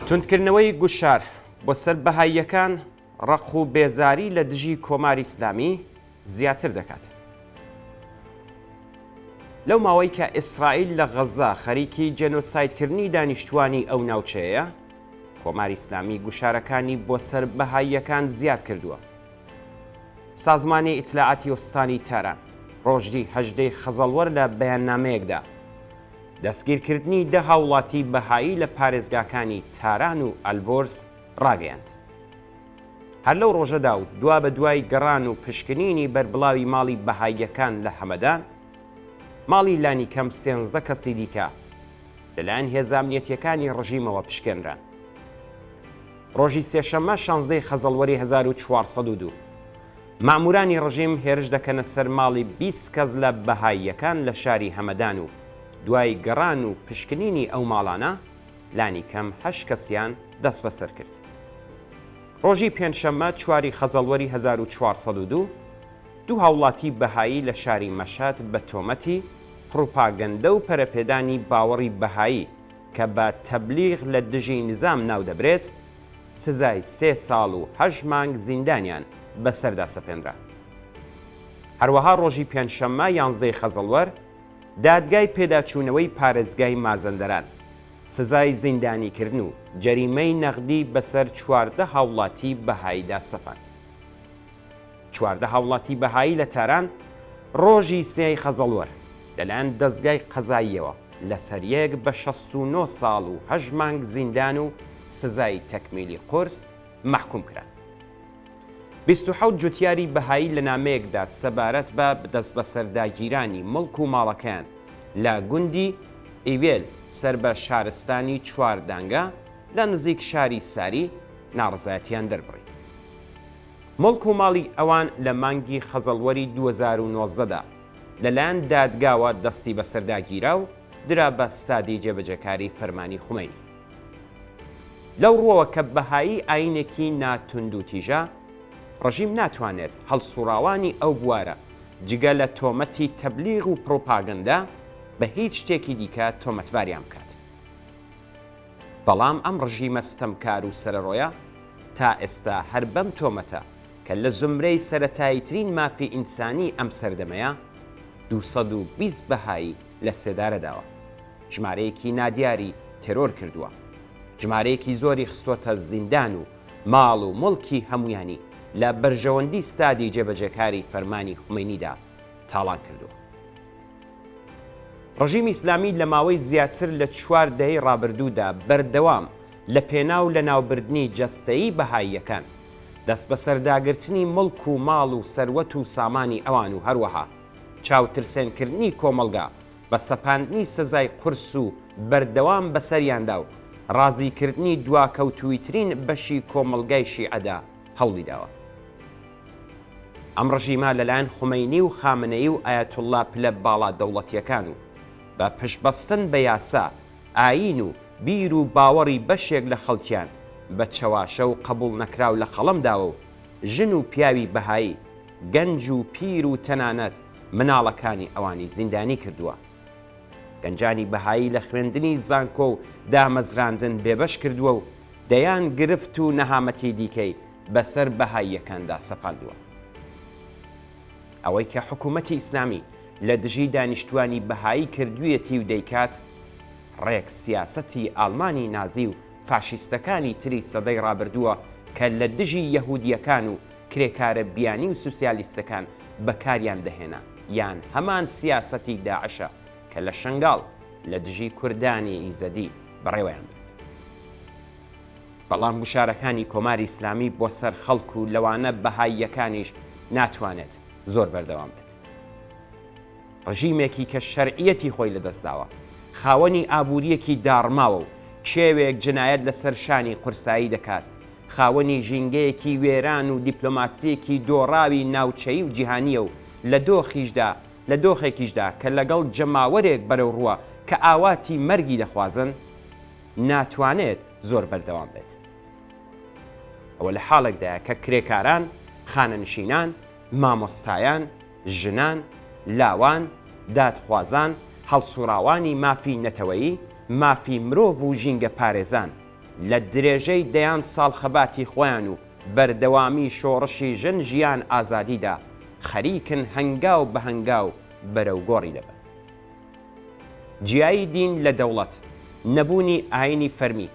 توندکردنەوەی گوشار بۆ سەر بەهاییەکان ڕق و بێزاری لە دژی کۆماری ئیسلامی زیاتر دەکات. لەو ماوەی کە ئیسرائیل لە غەزا خەریکی جێنۆسایدکردنی دانیشتوانی ئەو ناوچەیە، کۆماری ئیسلامی گوشارەکانی بۆ سەر بەهاییەکان زیاد کردووە. سازمانی ئیتلاعاتی وەستانی تاران ڕۆژی 18 خەزەڵوەر لە بەیاننامەیەکدا دەستگیرکردنی 10 هاوڵاتی بەهایی لە پارێزگاکانی تاران و ئەلبۆرز ڕاگەیاند. هەر لەو ڕۆژەدا و دوا بە دوای گەڕان و پشکنینی بەربڵاوی ماڵی بەهاییەکان لە هەمەدان، ماڵی لانی کەم 13 کەسی دیکە لەلایەن هێزە ئەمنیەتیەکانی ڕژیمەوە پشکێنران. ڕۆژی سێشەممە 16 خەزەڵوەری 1402 مامورانی ڕژیم هێرش دەکەنە سەر ماڵی 20 کەس لە بەهاییەکان لە شاری هەمەدان و دوای گەڕان و پشکنینی ئەو ماڵانە لانی کەم 8 کەسیان دەست بەسەر کرد. ڕۆژی پێنجشەممە 4 خەزەڵوەری 1402 دوو هاوڵاتی بەهایی لە شاری مەشات بە تۆمەتی پروپاگەندە و پەرەپێدانی باوەڕی بەهایی کە بە تەبلیغ لە دژی نظام ناو دەبرێت، سزای 3 ساڵ و 8 مانگ زیندانیان بەسەردا سەپێنرا. هەروەها ڕۆژی پێنجشەممە 11 خەزەڵوەر دادگای پێداچوونەوەی پارێزگای مازەندەران سزای زیندانیکردن و جەریمەی نەغدی بەسەر 14 هاوڵاتی بەهاییدا سەپاند. 14 هاوڵاتی بەهایی لە تاران ڕۆژی 3 خەزەڵوەر لەلایەن دەستگای قەزاییەوە لەسەر یەک بە 69 ساڵ و 8 مانگ زیندان و سزای تەکمیلی قورس مەحکوم کران. 27 جوتیاری بەهایی لە نامەیەکدا سەبارەت بە دەست بەسەرداگیرانی مڵک و ماڵەکەیان لە گوندی ئیڤێل سەر بە شارستانی چواردانگە لە نزیک شاری ساری ناڕزایەتیان دەربڕی. مڵک و ماڵی ئەوان لە مانگی خەزەڵوەری 2019دا لەلایەن دادگاوە دەستی بەسەرداگیرا و درا بە ستادی جێبەجەکاری فەرمانی خومەینی. لەو ڕووەوە کە بەهایی ئاینێکی ناتوند و تیژە، ڕژیم ناتوانێت هەڵسوڕاوانی ئەو بوارە جگە لە تۆمەتی تەبلیغ و پرۆپاگەندە بە هیچ شتێکی دیکە تۆمەتباریان بکات. بەڵام ئەم ڕژیمە ستەمکار و سەرەڕۆیە تا ئێستا هەر بەم تۆمەتە کە لە زمرەی سەرەتاییترین مافی ئینسانی ئەم سەردەمەیە 220 بەهایی لە سێدارەداوە، ژمارەیەکی نادیاری تێرۆر کردووە، ژمارەیەکی زۆری خستوەتە زیندان و ماڵ و مڵکی هەمویانی لە بەرژەوەندی ستادی جێبەجەکاری فەرمانی خومەینیدا تاڵان کردووە. ڕژیمی ئیسلامی لە ماوەی زیاتر لە 4 دەهەی ڕابردوودا بەردەوام لە پێناو لە ناوبردنی جەستەیی بەهاییەکان، دەست بە سەرداگرتنی مڵک و ماڵ و سەروەت و سامانی ئەوان و هەروەها چاوترسێنکردنی کۆمەڵگا بە سەپاندنی سزای قورس و بەردەوام بەسەریاندا و ڕازیکردنی دواکەوتوویترین بەشی کۆمەڵگای شیعەدا هەوڵی داوە. ئەم ڕژیمە لەلایەن خومەینی و خامنەیی و ئایەتوڵڵا پلە باڵا دەوڵەتیەکان و بە پشتبەستن بە یاسا، ئاین و بیر و باوەڕی بەشێک لە خەڵکیان بە چەواشە و قبوڵ نەکراو لە قەڵەمداوە و ژن و پیاوی بەهایی، گەنج و پیر و تەنانەت مناڵەکانی ئەوانی زیندانی کردووە. گەنجانی بەهایی لە خوێندنی زانکۆ و دامەزراندن بێبەش کردووە و دەیان گرفت و نەهامەتی دیکەی بەسەر بەهاییەکاندا سەپاندووە. ئەوەی کە حکوومەتی ئیسلامی لە دژی دانیشتوانی بەهایی کردوویەتی و دەیکات، ڕێک سیاسەتی ئاڵمانی نازی و فاشیستەکانی تری سەدەی ڕابردووە کە لە دژی یەهودیەکان و کرێکارە بیانی و سوسیالیستەکان بەکاریان دەهێنا، یان هەمان سیاسەتی داعشە کە لە شنگاڵ لە دژی کوردانی ئیزەدی بەڕێوەیان بێت. بەڵام وشارەکانی کۆماری ئیسلامی بۆ سەر خەڵک و لەوانە بەهاییەکانیش ناتوانێت زۆر بەردەوام بێت. ڕژیمێکی کە شەرعیەتی خۆی لەدەستداوە، خاوەنی ئابوووریەکی داڕماوە و کێوێک جنایەت لەسەر شانی قورسایی دەکات، خاوەنی ژینگەیەکی وێران و دیپلۆماسیەکی دۆڕاوی ناوچەیی و جیهانیە و لە دۆخێکیشدا کە لەگەڵ جەماوەرێک بەرەو ڕووە کە ئاواتی مەرگی دەخوازن، ناتوانێت زۆر بەردەوام بێت. ئەوە لە حاڵێکدایە کە کرێکاران، خانەنشینان، مامۆستایان، ژنان، لاوان، دادخوازان، هەڵسوڕاوانی مافی نەتەوەیی، مافی مرۆڤ و ژینگە پارێزان لە درێژەی دەیان ساڵ خەباتی خۆیان و بەردەوامی شۆڕشی ژن ژیان ئازادیدا خەریکن هەنگاو بە هەنگاو بەرەو گۆڕی دەبن. جیایی دین لە دەوڵەت، نەبوونی ئاینی فەرمی،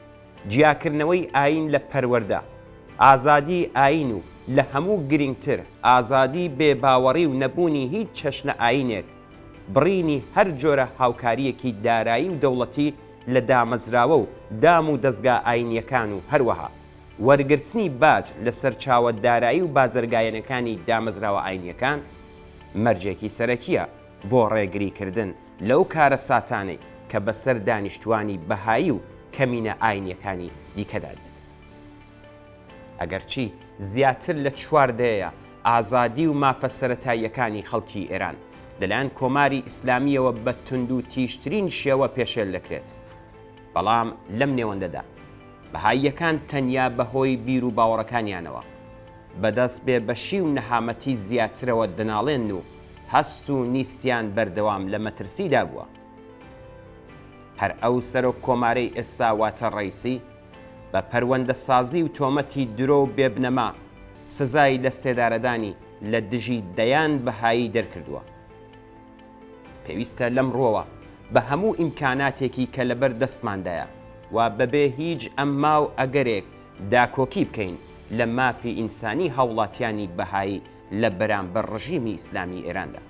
جیاکردنەوەی ئاین لە پەروەردە، ئازادی ئاین و لە هەموو گرنگتر ئازادی بێباوەڕی و نەبوونی هیچ چەشنە ئاینێک، بڕینی هەر جۆرە هاوکاریەکی دارایی و دەوڵەتی لە دامەزراوە و دام و دەستگا ئاینیەکان و هەروەها وەرگرتنی باج لە سەرچاوە دارایی و بازرگایەنەکانی دامەزراوە ئاینیەکان مەرجێکی سەرەکیە بۆ ڕێگریکردن لەو کارە ساتانەی کە بەسەر دانیشتوانی بەهایی و کەمینە ئاینیەکانی دیکەدا دێت. ئەگەرچی زیاتر لە چواردەیە ئازادی و مافە سەرەتاییەکانی خەڵکی ئێران لەلایەن کۆماری ئیسلامیەوە بە تند و تیژترین شێوە پێشێل دەکرێت، بەڵام لەم نێوەندەدا بەهاییەکان تەنیا بەهۆی بیر و باوەڕەکانیانەوە بەدەست بێبەشی و نەهامەتی زیاترەوە دەناڵێن و هەست و نیستیان بەردەوام لە مەترسیدا بووە. هەر ئەو سەرۆک کۆمارەی ئێستا واتە ڕەیسی بە پەروەندەسازی و تۆمەتی درۆ و بێبنەما سزای لە سێدارەدانی لە دژی دەیان بەهایی دەرکردووە. پێویستە لەم ڕۆوە بە هەموو ئیمکاناتێکی کە لەبەر دەستماندایە و بەبێ هیچ ئەمما و ئەگەرێک داکۆکی بکەین لە مافی ئینسانی هاوڵاتیانی بەهایی لە بەرامبەر ڕژیمی ئیسلامی ئێراندا.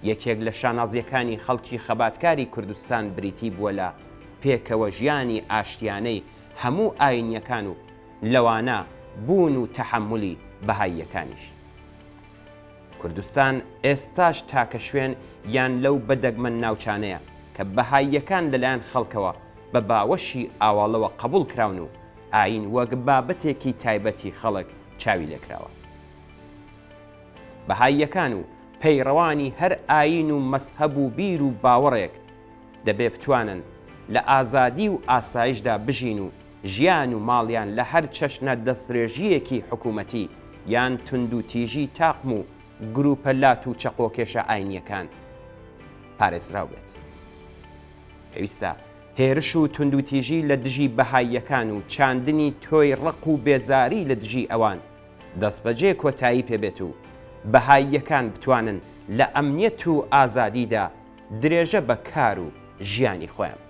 یەکێک لە شانازیەکانی خەڵکی خەباتکاری کوردستان بریتی بووە لە پێکەوە ژیانی ئاشتیانەی هەموو ئاینیەکان و لەوانە بوون و تەحملی بەهاییەکانیش. کوردستان ئێستاش تاکە شوێن یان لەو بەدەگمەن ناوچانەیە کە بەهاییەکان لەلایەن خەڵکەوە بە باوەشی ئاواڵەوە قبول کراون و ئاین وەک بابەتێکی تایبەتی خەڵک چاوی لێکراوە. بەهاییەکان و پەیڕەوانی هەر ئاین و مەسهەب و بیر و باوەڕێک دەبێ بتوانن لە ئازادی و ئاسایشدا بژین و ژیان و ماڵیان لە هەر چەشنە دەستڕێژیەکی حکوومەتی یان تند و تیژی تاقم و گروپە لات و چەقۆکێشە ئاینیەکان پارێزراو بێت. پێویستە هێرش و تند و تیژی لە دژی بەهاییەکان و چاندنی تۆی ڕق و بێزاری لە دژی ئەوان دەستبەجێ کۆتایی پێبێت و بەهاییەکان بتوانن لە ئەمنیەت و ئازادیدا درێژە بە کار و ژیانی خۆیان.